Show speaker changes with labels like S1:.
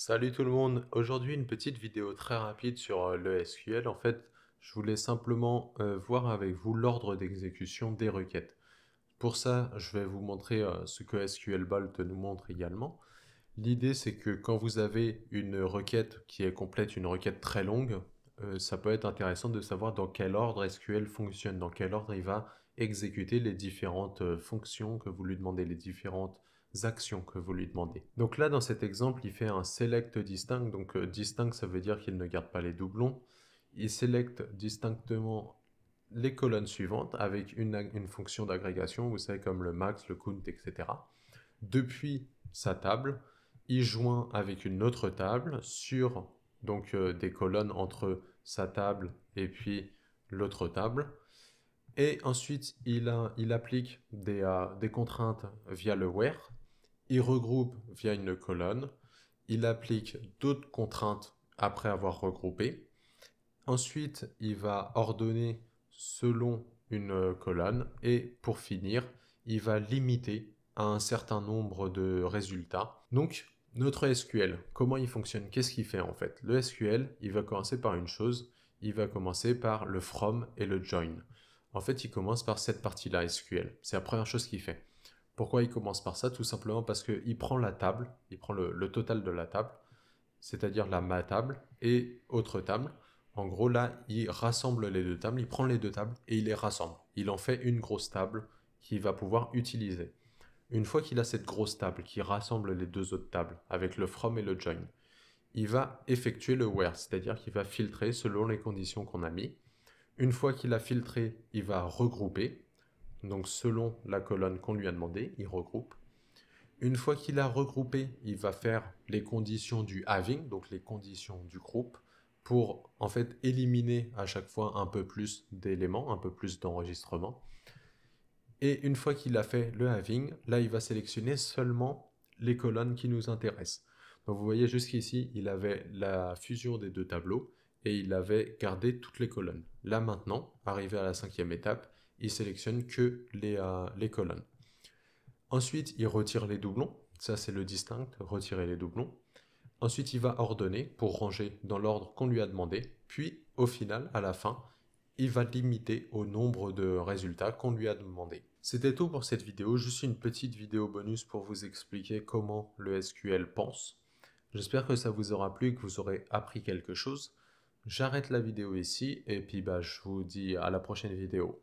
S1: Salut tout le monde, aujourd'hui une petite vidéo très rapide sur le SQL. En fait, je voulais simplement voir avec vous l'ordre d'exécution des requêtes. Pour ça, je vais vous montrer ce que SQL Bolt nous montre également. L'idée, c'est que quand vous avez une requête qui est complète, une requête très longue, ça peut être intéressant de savoir dans quel ordre SQL fonctionne, dans quel ordre il va exécuter les différentes fonctions que vous lui demandez, les différentes actions que vous lui demandez. Donc là, dans cet exemple, il fait un select distinct. Donc distinct, ça veut dire qu'il ne garde pas les doublons. Il sélecte distinctement les colonnes suivantes avec une fonction d'agrégation, vous savez, comme le max, le count, etc. Depuis sa table, il joint avec une autre table sur donc des colonnes entre sa table et puis l'autre table. Et ensuite, il applique des contraintes via le where. Il regroupe via une colonne. Il applique d'autres contraintes après avoir regroupé. Ensuite, il va ordonner selon une colonne. Et pour finir, il va limiter à un certain nombre de résultats. Donc, notre SQL, comment il fonctionne? Qu'est-ce qu'il fait en fait? Le SQL, il va commencer par une chose. Il va commencer par le from et le join. En fait, il commence par cette partie-là, SQL. C'est la première chose qu'il fait. Pourquoi il commence par ça? Tout simplement parce qu'il prend la table, il prend le total de la table, c'est-à-dire ma table et autre table. En gros, là, il rassemble les deux tables, il prend les deux tables et il les rassemble. Il en fait une grosse table qu'il va pouvoir utiliser. Une fois qu'il a cette grosse table qui rassemble les deux autres tables avec le from et le join, il va effectuer le where, c'est-à-dire qu'il va filtrer selon les conditions qu'on a mis. Une fois qu'il a filtré, il va regrouper. Donc selon la colonne qu'on lui a demandé, il regroupe. Une fois qu'il a regroupé, il va faire les conditions du having, donc les conditions du groupe, pour en fait éliminer à chaque fois un peu plus d'éléments, un peu plus d'enregistrements. Et une fois qu'il a fait le having, là il va sélectionner seulement les colonnes qui nous intéressent. Donc vous voyez jusqu'ici, il avait la fusion des deux tableaux et il avait gardé toutes les colonnes. Là maintenant, arrivé à la cinquième étape, il sélectionne que les colonnes. Ensuite, il retire les doublons. Ça, c'est le distinct, retirer les doublons. Ensuite, il va ordonner pour ranger dans l'ordre qu'on lui a demandé. Puis, au final, à la fin, il va limiter au nombre de résultats qu'on lui a demandé. C'était tout pour cette vidéo. Juste une petite vidéo bonus pour vous expliquer comment le SQL pense. J'espère que ça vous aura plu et que vous aurez appris quelque chose. J'arrête la vidéo ici et puis je vous dis à la prochaine vidéo.